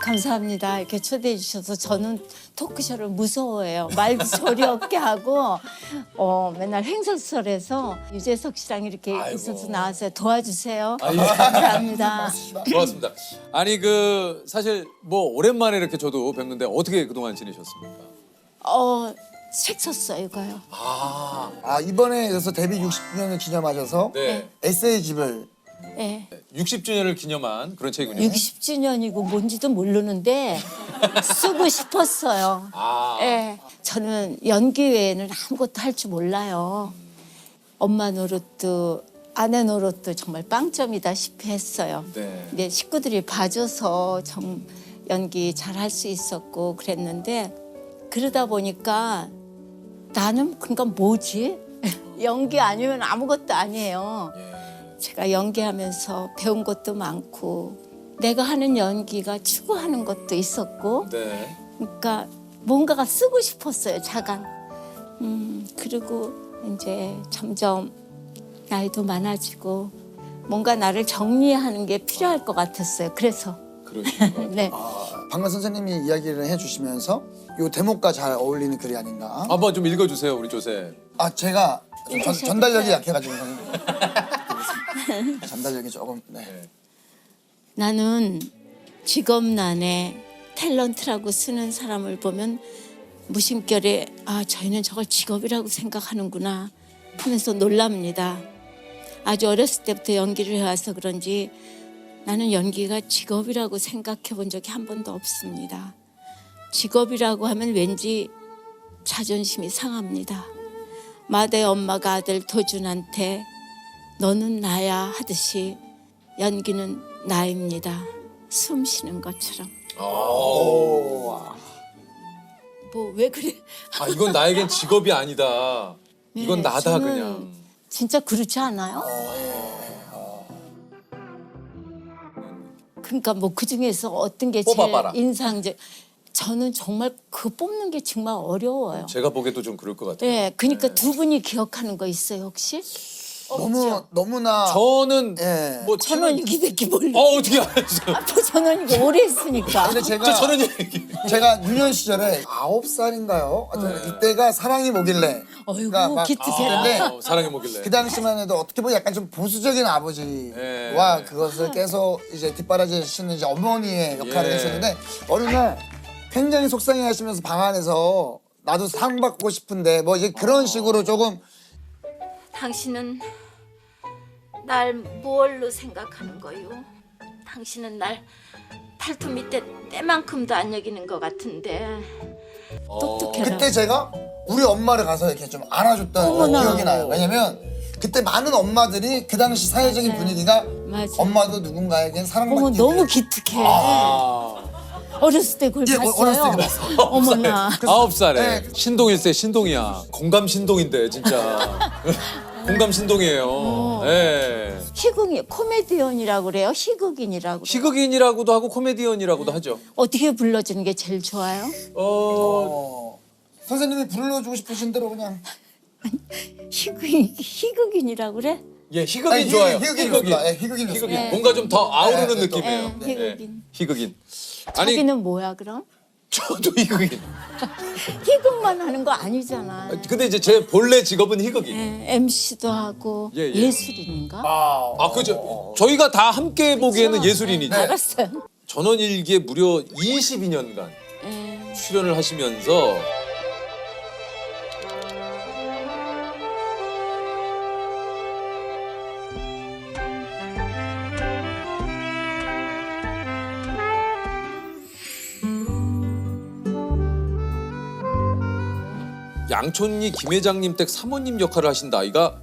감사합니다. 이렇게 초대해 주셔서. 저는 토크쇼를 무서워해요. 말도 소리 없게 하고 맨날 횡설설해서 유재석 씨랑 이렇게 있어서 나와서 도와주세요. 감사합니다. 고맙습니다. 아니 사실 뭐 오랜만에 이렇게 저도 뵙는데 어떻게 그동안 지내셨습니까? 책 썼어요, 이거요. 아 이번에 그래서 데뷔 60주년을 기념하셔서 네. 에세이집을 네. 60주년을 기념한 그런 책이군요. 60주년이고 뭔지도 모르는데 쓰고 싶었어요. 네. 저는 연기 외에는 아무것도 할 줄 몰라요. 엄마 노릇도 아내 노릇도 정말 빵점이다시피 했어요. 네. 근데 식구들이 봐줘서 좀 연기 잘 할 수 있었고 그랬는데 그러다 보니까 나는 그러니까 뭐지? 연기 아니면 아무것도 아니에요. 제가 연기하면서 배운 것도 많고 내가 하는 연기가 추구하는 것도 있었고 네. 그러니까 뭔가가 쓰고 싶었어요, 자간. 그리고 이제 점점 나이도 많아지고 뭔가 나를 정리하는 게 필요할 것 같았어요. 그래서 그러신 것 같아요. 네. 방금 선생님이 이야기를 해주시면서 이 대목과 잘 어울리는 글이 아닌가. 한번 좀 읽어주세요, 우리 조세. 제가 좀 전달력이 약해가지고 선생님. 전달력이 조금. 네. 나는 직업란에 탤런트라고 쓰는 사람을 보면 무심결에 저희는 저걸 직업이라고 생각하는구나 하면서 놀랍니다. 아주 어렸을 때부터 연기를 해와서 그런지 나는 연기가 직업이라고 생각해 본 적이 한 번도 없습니다. 직업이라고 하면 왠지 자존심이 상합니다. 마대 엄마가 아들 도준한테 너는 나야 하듯이 연기는 나입니다. 숨 쉬는 것처럼. 뭐 왜 그래? 이건 나에겐 직업이 아니다. 이건 네, 나다 저는 그냥. 진짜 그렇지 않아요? 그러니까 뭐 그 중에서 어떤 게 제일 뽑아봐라. 인상적? 저는 정말 그 뽑는 게 정말 어려워요. 제가 보기에도 좀 그럴 것 같아요. 네, 그러니까 두 분이 기억하는 거 있어요 혹시? 너무나. 저는 예. 뭐 천원이 기백기 몰라. 어떻게 알았어요? 앞에 천원이가 오래 했으니까. 근데 제가 저는 얘기. 제가 유년 시절에 9살인가요? 이때가 사랑이 뭐길래. 어이구 막 기특해라. 사랑해 보길래. 그 당시만 해도 어떻게 보면 약간 좀 보수적인 아버지와 그것을 계속 이제 뒷바라지시는 이제 어머니의 역할을 예. 했었는데 어느 날 굉장히 속상해하시면서 방 안에서 나도 상 받고 싶은데 뭐 이제 그런 식으로 조금 당신은 날 무얼로 생각하는 거요? 당신은 날 팔토 밑에 때만큼도 안 여기는 것 같은데. 똑똑해라. 그때 제가 우리 엄마를 가서 이렇게 좀 안아줬던 어머나. 기억이 나요. 왜냐면 그때 많은 엄마들이 그 당시 사회적인 분위기가 맞아요. 엄마도 누군가에겐 어머 사랑받기 너무 위해 기특해. 어렸을 때 그걸 예, 봤어요. 어렸을 때 봤어요. 어머나. 9살에 네. 신동일세 신동이야. 공감 신동인데 진짜. 공감 신동이에요. 예. 희극이 코미디언이라고 그래요? 희극인이라고. 그래요? 희극인이라고도 하고 코미디언이라고도 하죠. 어떻게 불러주는 게 제일 좋아요? 선생님이 불러주고 싶으신 대로 그냥 희극인이라고 그래? 예, 희극인 아니, 좋아요. 희극인 좋습니다. 예, 희극인 좋습니다. 희극인. 네. 뭔가 좀 더 아우르는 네, 느낌이에요. 네, 희극인. 희극인. 아니, 자기는 뭐야 그럼? 저도 희극인. 희극만 하는 거 아니잖아. 근데 이제 제 본래 직업은 희극인. MC도 하고 예, 예. 예술인인가? 그죠. 저희가 다 함께 보기에는 그렇죠? 예술인이죠. 네, 알았어요. 전원일기에 무려 22년간 예. 출연을 하시면서 양촌리 김 회장님 댁 사모님 역할을 하신 나이가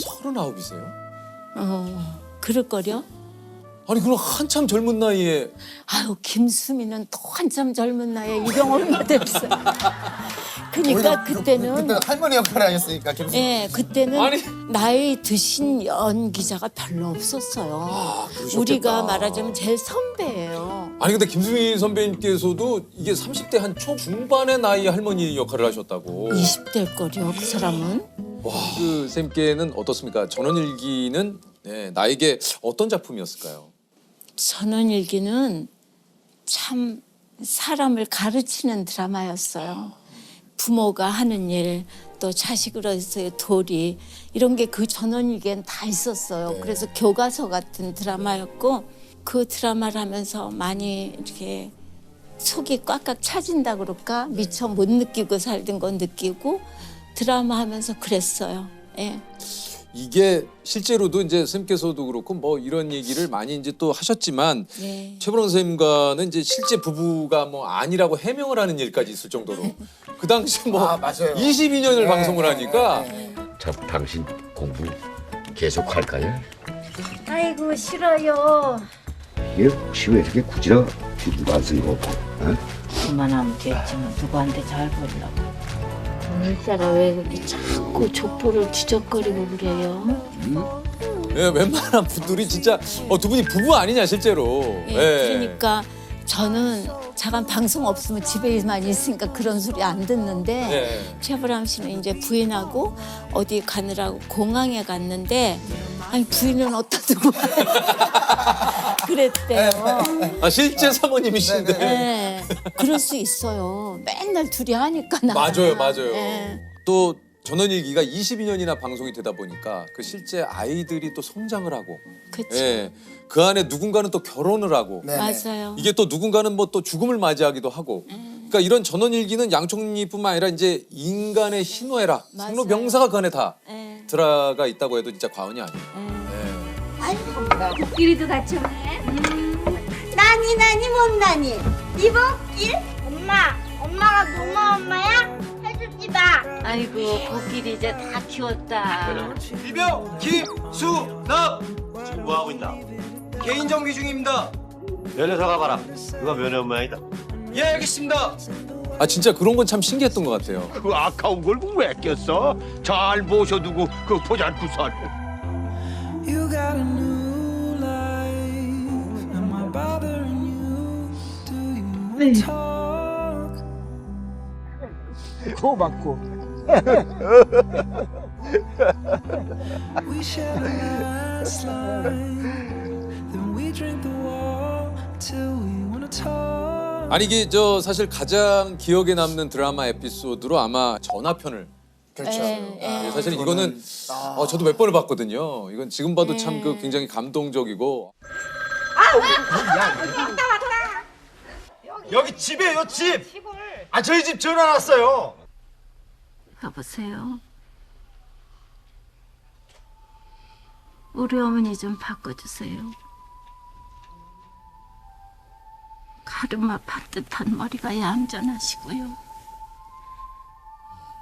39이세요? 그럴걸요? 아니 그럼 한참 젊은 나이에 아유 김수미는 또 한참 젊은 나이에 이병 얼마 됐어요. 그러니까 그때는 그때 할머니 역할을 하셨으니까 김수. 예, 그때는 아니. 나이 드신 연기자가 별로 없었어요. 그러셨겠다. 우리가 말하자면 제일 선배예요. 아니 근데 김수미 선배님께서도 이게 30대 한 초중반의 나이 할머니 역할을 하셨다고. 20대일 거요, 그 사람은. 그 쌤께는 어떻습니까? 전원일기는 나에게 어떤 작품이었을까요? 전원일기는 참 사람을 가르치는 드라마였어요. 부모가 하는 일, 또 자식으로서의 도리 이런 게 그 전원일기엔 다 있었어요. 그래서 교과서 같은 드라마였고 그 드라마를 하면서 많이 이렇게 속이 꽉꽉 차진다 그럴까? 미처 못 느끼고 살던 건 느끼고 드라마 하면서 그랬어요. 예. 이게 실제로도 이제 선생님께서도 그렇고 뭐 이런 얘기를 많이 이제 또 하셨지만 네. 최불원 선생님과는 이제 실제 부부가 뭐 아니라고 해명을 하는 일까지 있을 정도로 그 당시 뭐 아, 맞아요. 22년을 네, 방송을 네, 하니까 참 당신 공부 계속 할까요? 아이고 싫어요. 이게 혹시 왜 이렇게 굳이나 뒤도 안 쓰는 거 없고? 어? 그만하면 됐지만 누구한테 잘 보려고. 오늘따라 왜 그렇게 자꾸 족보를 뒤적거리고 그래요? 예, 웬만한 분들이 진짜 두 분이 부부 아니냐 실제로. 예, 예. 그러니까 저는 자간 방송 없으면 집에만 있으니까 그런 소리 안 듣는데 예. 최불암 씨는 이제 부인하고 어디 가느라고 공항에 갔는데 아니 부인은 어디다 두고 그랬대요. 아 실제 사모님이신데. 네, 그럴 수 있어요. 맨날 둘이 하니까 나. 맞아요, 맞아요. 네. 또 전원일기가 22년이나 방송이 되다 보니까 그 실제 아이들이 또 성장을 하고, 그치. 예, 그 안에 누군가는 또 결혼을 하고, 네. 맞아요. 이게 또 누군가는 뭐 또 죽음을 맞이하기도 하고, 그러니까 이런 전원일기는 양총리뿐만 아니라 이제 인간의 희노애락, 맞아요. 생로병사가 그 안에 다 네. 들어가 있다고 해도 진짜 과언이 아니에요. 코끼리도 같이 오네. 나니 나니 못나니 이복길 엄마가 너무 엄마야? 해주지 마. 아이고 코끼리 이제 다 키웠다. 이병 김수남 지금 뭐 하고 있나? 개인 정비 중입니다. 면회사 가봐라. 누가 면회 엄마이다. 예 알겠습니다. 아 진짜 그런 건 참 신기했던 것 같아요. 그 아까운 걸 왜 꼈어? 잘 모셔두고 그 보잘구살. You got a new life. Am I bothering you? Do you wanna talk? We shared a last line. Then we drink the wall till we wanna talk. 아니 이게 사실 가장 기억에 남는 드라마 에피소드로 아마 전화편을. 그렇죠. 예, 사실 이거는 저도 몇 번을 봤거든요. 이건 지금 봐도 참 그 굉장히 감동적이고. 여기 집이에요 집. 아 저희 집 전화 왔어요. 여보세요. 우리 어머니 좀 바꿔주세요. 가르마 반듯한 머리가 얌전하시고요.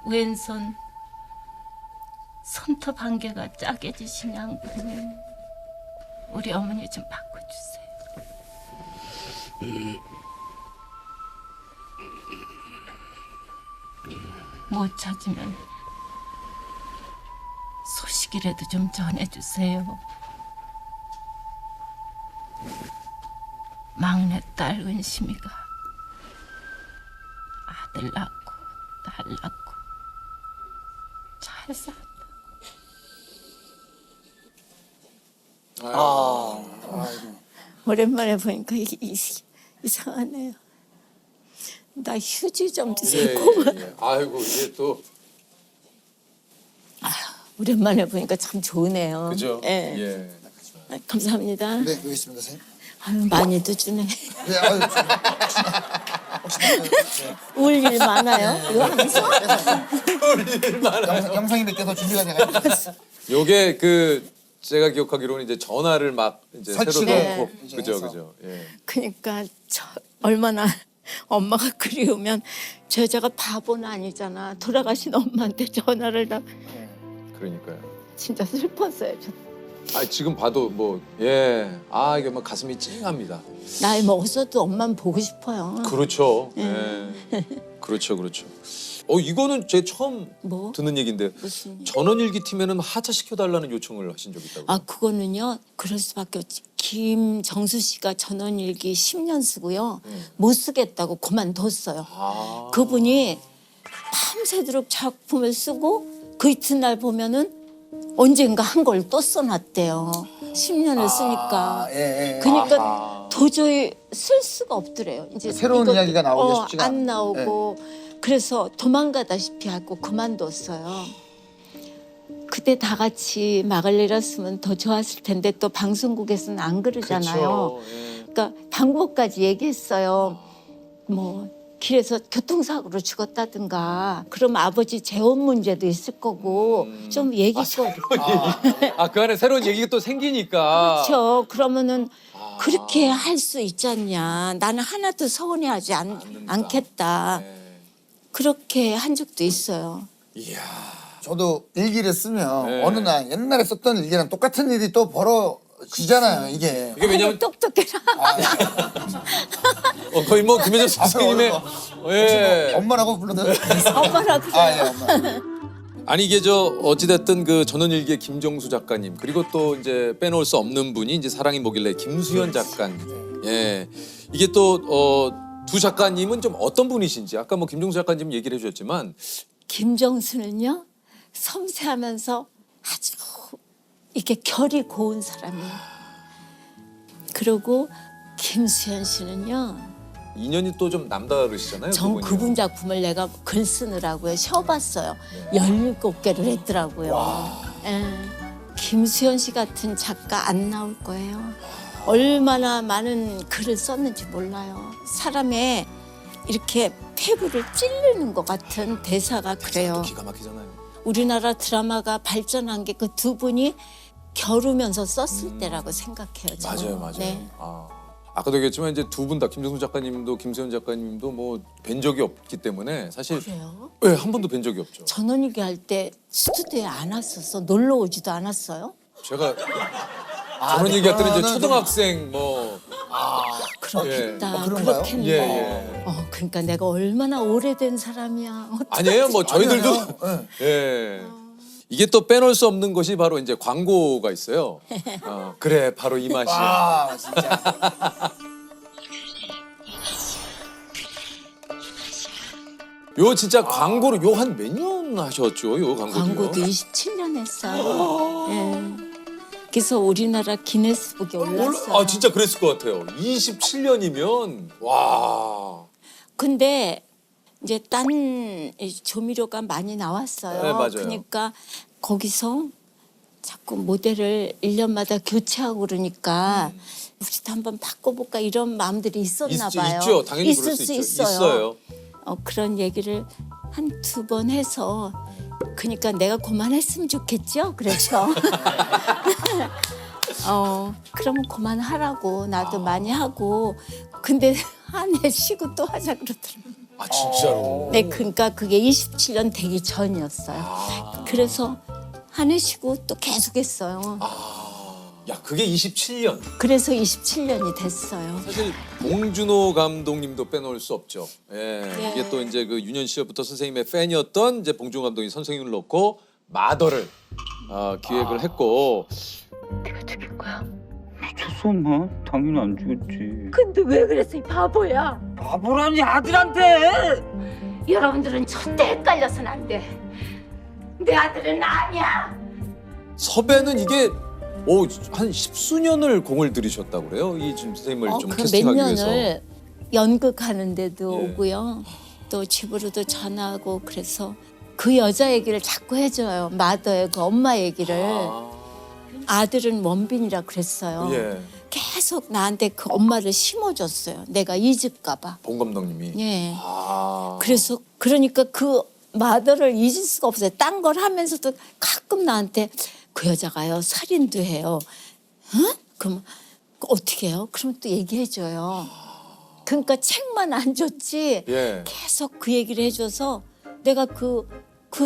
왼손 손톱 한 개가 짜게지신 양반이요. 우리 어머니 좀 바꿔주세요. 못 찾으면 소식이라도 좀 전해주세요. 막내딸 은심이가 아들 낳고 딸 낳고 잘 산다. 오랜만에 보니까 이상하네요. 나 휴지 좀 주세요. 아이고 이게 또 오랜만에 보니까 참 좋으네요. 그죠? 예. 예. 감사합니다. 네, 여기 있습니다, 선생님. 아유, 많이도 주네. 네, 아유, 울 일 많아요? 이거 하면서? 영상이 몇 개 더 준비가 돼가지고. 요게 제가 기억하기로는 이제 전화를 막 이제 새로 설치도 넣고 이제 그죠 해서. 그죠. 예. 그러니까 얼마나 엄마가 그리우면 저 여자가 바보는 아니잖아. 돌아가신 엄마한테 전화를 다 그러니까요. 진짜 슬펐어요. 아 지금 봐도 이게 막 가슴이 찡합니다. 나이 먹었어도 엄마는 보고 싶어요. 그렇죠. 예. 그렇죠, 그렇죠. 이거는 제 처음 뭐? 듣는 얘기인데 무슨? 전원일기 팀에는 하차 시켜달라는 요청을 하신 적이 있다고. 아 그거는요. 그럴 수밖에 없지. 김정수 씨가 전원일기 10년 쓰고요. 못 쓰겠다고 그만뒀어요. 아. 그분이 밤새도록 작품을 쓰고 그 이튿날 보면은 언젠가 한 걸 또 써놨대요. 10년을 쓰니까. 예, 예. 그러니까 도저히 쓸 수가 없더래요. 이제 새로운 이거- 이야기가 나오기가 쉽지가 안 않아요. 나오고 그래서 도망가다시피 하고 그만뒀어요. 그때 다 같이 막을 내렸으면 더 좋았을 텐데 또 방송국에서는 안 그러잖아요. 그렇죠. 예. 그러니까 방법까지 얘기했어요. 뭐 길에서 교통사고로 죽었다든가 그럼 아버지 재혼 문제도 있을 거고 좀 얘기 좀 그 안에 새로운 얘기가 또 생기니까. 그렇죠. 그러면은 그렇게 할 수 있지 않냐. 나는 하나도 서운해하지 않겠다. 네. 그렇게 한 적도 있어요. 이야. 저도 일기를 쓰면 네. 어느 날 옛날에 썼던 일기랑 똑같은 일이 또 벌어지잖아요, 이게. 이게 왜냐면 똑똑해라. 거의 뭐 김혜정 선생님의 예. 엄마라고 불러도 엄마라고. 예, 엄마. 아니 이게 어찌됐든 그 전원일기의 김정수 작가님 그리고 또 이제 빼놓을 수 없는 분이 이제 사랑이 뭐길래 김수현 작가님. 예. 이게 또 두 작가님은 좀 어떤 분이신지 아까 뭐 김정수 작가님 얘기를 해주셨지만 김정수는요 섬세하면서 아주 이렇게 결이 고운 사람이에요. 그리고 김수현 씨는요 인연이 또 좀 남다르시잖아요. 전 그분이요. 그분 작품을 내가 글 쓰느라고요 쉬어봤어요. 17개를 했더라고요. 예. 김수현 씨 같은 작가 안 나올 거예요. 얼마나 많은 글을 썼는지 몰라요. 사람의 이렇게 폐부를 찌르는 것 같은 대사가 그래요. 기가 막히잖아요. 우리나라 드라마가 발전한 게 그 두 분이 겨루면서 썼을 때라고 생각해요. 저는. 맞아요, 맞아요. 네. 아까도 얘기했지만 이제 두 분 다 김정수 작가님도 김수현 작가님도 뭐 뵌 적이 없기 때문에 사실 그래요? 네, 한 번도 뵌 적이 없죠. 전원일기 할 때 스튜디오에 안 왔었어? 놀러 오지도 않았어요? 제가 저런 얘기할 때는 이제 그거는 초등학생 뭐 그렇겠다. 그런가요? 그렇겠네. 예, 예. 그러니까 내가 얼마나 오래된 사람이야. 아니에요. 뭐 저희들도 아니에요. 예. 이게 또 빼놓을 수 없는 것이 바로 이제 광고가 있어요. 그래 바로 이 맛이야. 아, 진짜. 요 진짜 광고를 요 한 몇 년 하셨죠? 요 광고도요? 광고도 27년 했어요. 예. 그래서 우리나라 기네스북에 올랐어요. 아 진짜 그랬을 것 같아요. 27년이면 와. 근데 이제 딴 조미료가 많이 나왔어요. 네, 맞아요. 그러니까 거기서 자꾸 모델을 1년마다 교체하고 그러니까 우리도 한번 바꿔볼까 이런 마음들이 있었나 봐요. 있죠. 당연히 있을 그럴 수 수 있죠. 있어요. 있어요. 그런 얘기를 한 두 번 해서 그러니까 내가 그만했으면 좋겠죠. 그래서 그러면 그만하라고 나도 많이 하고 근데 한 해 쉬고 또 하자 그러더라고요. 아 진짜로. 네, 그러니까 그게 27년 되기 전이었어요. 그래서 한 해 쉬고 또 계속했어요. 야 그게 27년. 그래서 27년이 됐어요. 사실 봉준호 감독님도 빼놓을 수 없죠. 예. 네. 이게 또 이제 그 유년 시절부터 선생님의 팬이었던 이제 봉준호 감독이 선생님을 놓고 마더를 기획을 했고. 미쳤어 엄마. 당연히 안 죽였지. 근데 왜 그랬어 이 바보야. 바보라니 아들한테. 여러분들은 절대 헷갈려서는 안 돼. 내 아들은 아니야. 섭외는 이게 한 십수년을 공을 들이셨다고 그래요. 이 지금 선생님을 좀 그 몇 캐스팅하기 위해서. 년을 연극하는데도 예. 오고요. 또 집으로도 전화하고 그래서 그 여자 얘기를 자꾸 해줘요. 마더의 그 엄마 얘기를. 아들은 원빈이라 그랬어요. 예. 계속 나한테 그 엄마를 심어줬어요. 내가 잊을까 봐. 봉 감독님이. 예. 아. 그래서 그러니까 그 마더를 잊을 수가 없어요. 딴 걸 하면서도 가끔 나한테 그 여자가요 살인도 해요. 응? 그럼 어떻게 해요? 그럼 또 얘기해줘요. 그러니까 책만 안 줬지 예. 계속 그 얘기를 해줘서 내가 그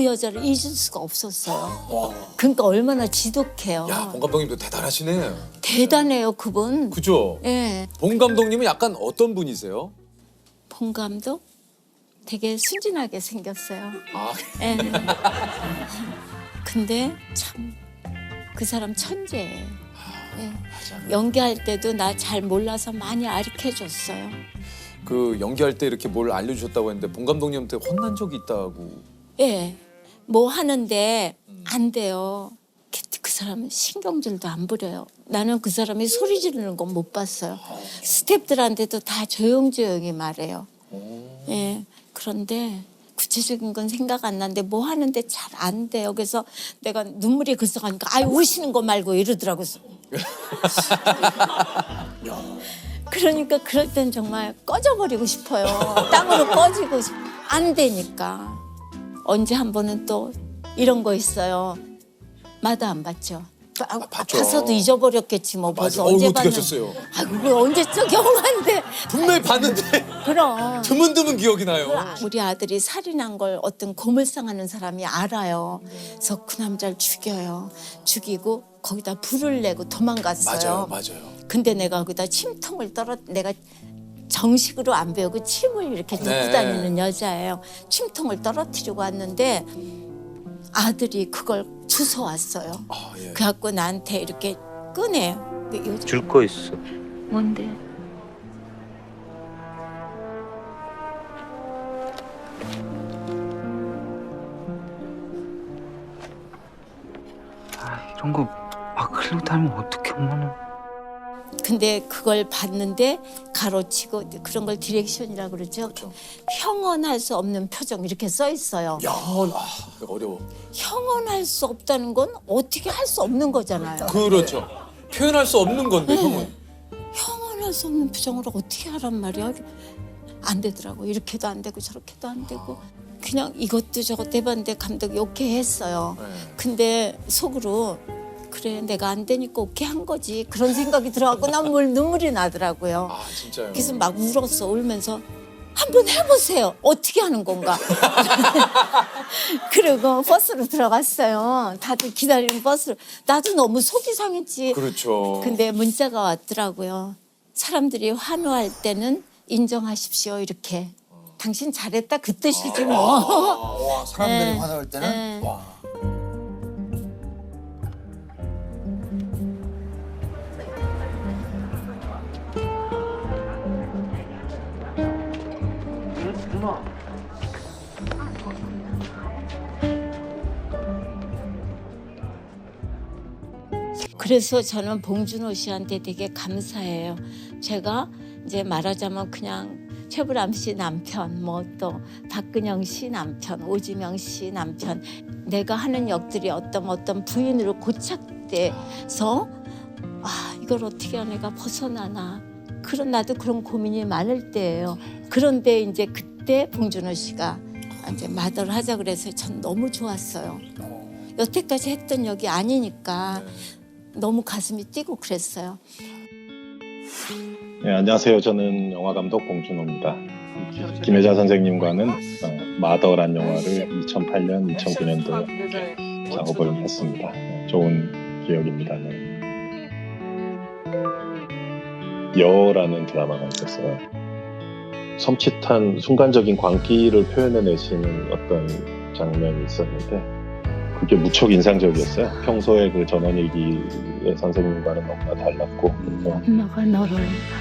여자를 잊을 수가 없었어요. 그러니까 얼마나 지독해요. 야, 봉 감독님도 대단하시네요. 대단해요 그분. 그죠? 예, 봉 감독님은 약간 어떤 분이세요? 봉 감독 되게 순진하게 생겼어요. 아, 예. 근데 참 그 사람 천재예요. 예. 연기할 때도 나 잘 몰라서 많이 가르쳐줬어요. 그 연기할 때 이렇게 뭘 알려주셨다고 했는데 봉 감독님한테 혼난 적이 있다고. 예, 뭐 하는데 안 돼요. 그 사람은 신경질도 안 부려요. 나는 그 사람이 소리 지르는 건 못 봤어요. 스태프들한테도 다 조용조용히 말해요. 예, 그런데 구체적인 건 생각 안 나는데 뭐 하는데 잘 안 돼요. 그래서 내가 눈물이 글썽하니까 아이 우시는 거 말고 이러더라고요. 그러니까 그럴 땐 정말 꺼져버리고 싶어요. 땅으로 꺼지고 안 되니까. 언제 한 번은 또 이런 거 있어요. 마다 안 봤죠. 봤죠. 봐서도 잊어버렸겠지 뭐. 벌써 언제 어떻게 봤는데. 하셨어요? 아, 그거 언제적 영화인데. 분명히 봤는데 그럼. 드문드문 기억이 나요. 우리 아들이 살인한 걸 어떤 고물상하는 사람이 알아요. 그래서 그 남자를 죽여요. 죽이고 거기다 불을 내고 도망갔어요. 맞아요. 근데 내가 거기다 침통을 내가 정식으로 안 배우고 침을 이렇게 넣고 네. 다니는 여자예요. 침통을 떨어뜨리고 왔는데 아들이 그걸 주워왔어요. 예. 그래갖고 나한테 이렇게 꺼내요. 줄 거 있어. 뭔데? 이런 거 아클로 닮으면 어떡해 엄마는. 근데 그걸 봤는데 가로치고 그런 걸 디렉션이라고 그러죠. 형언할 수 없는 표정 이렇게 써 있어요. 어려워. 형언할 수 없다는 건 어떻게 할 수 없는 거잖아요. 그렇죠. 표현할 수 없는 건데 형은. 형언할 수 없는 표정으로 어떻게 하란 말이야. 안 되더라고. 이렇게도 안 되고 저렇게도 안 되고. 그냥 이것도 저것도 해봤는데 감독이 오케이 했어요. 근데 속으로 그래 내가 안 되니까 오케이 한 거지. 그런 생각이 들어갖고 난 눈물이 나더라고요. 아 진짜요. 그래서 막 울었어. 울면서 한번 해보세요. 어떻게 하는 건가. 그리고 버스로 들어갔어요. 다들 기다리는 버스로. 나도 너무 속이 상했지. 그렇죠. 근데 문자가 왔더라고요. 사람들이 환호할 때는 인정하십시오. 이렇게. 당신 잘했다 그 뜻이지 뭐. 와, 사람들이 네. 화나올 때는 네. 와. 그래서 저는 봉준호 씨한테 되게 감사해요. 제가 이제 말하자면 그냥 최불암 씨 남편, 뭐 또 박근영 씨 남편, 오지명 씨 남편, 내가 하는 역들이 어떤 부인으로 고착돼서 아 이걸 어떻게 해야 내가 벗어나나. 나도 그런 고민이 많을 때예요. 그런데 이제 그때 봉준호 씨가 이제 마더를 하자 그래서 전 너무 좋았어요. 여태까지 했던 역이 아니니까 너무 가슴이 뛰고 그랬어요. 네, 안녕하세요. 저는 영화감독 봉준호입니다. 김혜자 선생님과는 마더란 영화를 2008년, 2009년도에 작업을 했습니다. 좋은 기억입니다. 네. 여라는 드라마가 있었어요. 섬찟한 순간적인 광기를 표현해내시는 어떤 장면이 있었는데 그게 무척 인상적이었어요. 평소에 그 전원일기의 선생님과는 너무나 달랐고 엄마가 너를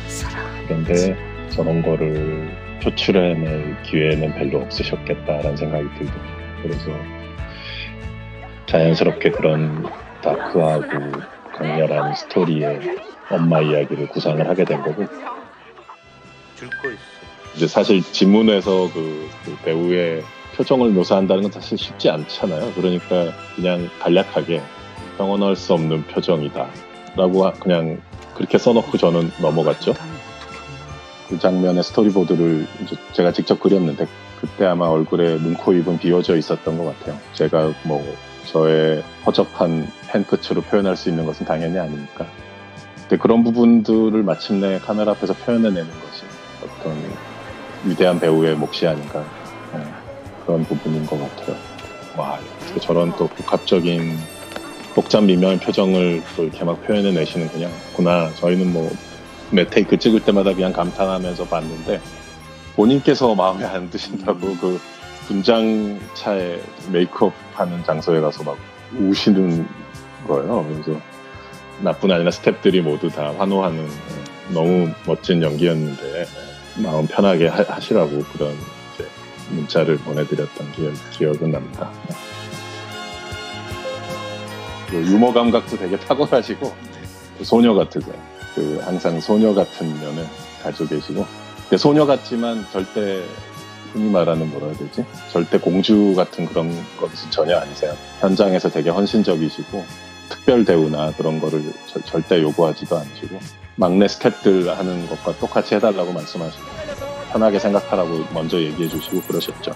사랑. 그런데 저런 거를 표출해낼 기회는 별로 없으셨겠다라는 생각이 들더라고요. 그래서 자연스럽게 그런 다크하고 강렬한 스토리의 엄마 이야기를 구상을 하게 된 거고 줄 거 있어. 이제 사실 지문에서 그 배우의 표정을 묘사한다는 건 사실 쉽지 않잖아요. 그러니까 그냥 간략하게 평온할 수 없는 표정이다 라고 그냥 그렇게 써놓고 저는 넘어갔죠. 그 장면의 스토리보드를 이제 제가 직접 그렸는데 그때 아마 얼굴에 눈, 코, 입은 비워져 있었던 것 같아요. 제가 뭐 저의 허접한 펜끝으로 표현할 수 있는 것은 당연히 아니니까. 근데 그런 부분들을 마침내 카메라 앞에서 표현해내는 것이 어떤 위대한 배우의 몫이 아닌가 그런 부분인 것 같아요. 와, 어떻게 저런 또 복합적인 복잡 미묘한 표정을 또 이렇게 막 표현해내시는구나. 저희는 뭐 매 테이크 찍을 때마다 그냥 감탄하면서 봤는데 본인께서 마음에 안 드신다고 그 분장차에 메이크업 하는 장소에 가서 막 우시는 거예요. 그래서 나뿐 아니라 스태프들이 모두 다 환호하는 너무 멋진 연기였는데 마음 편하게 하시라고 그런 이제 문자를 보내드렸던 기억은 납니다. 그 유머 감각도 되게 탁월하시고 소녀 같으세요. 그 항상 소녀 같은 면을 가지고 계시고, 근데 소녀 같지만 절대 흔히 말하는 뭐라 해야 되지? 절대 공주 같은 그런 것은 전혀 아니세요. 현장에서 되게 헌신적이시고 특별 대우나 그런 거를 절대 요구하지도 않으시고 막내 스태프들 하는 것과 똑같이 해달라고 말씀하시고 편하게 생각하라고 먼저 얘기해 주시고 그러셨죠.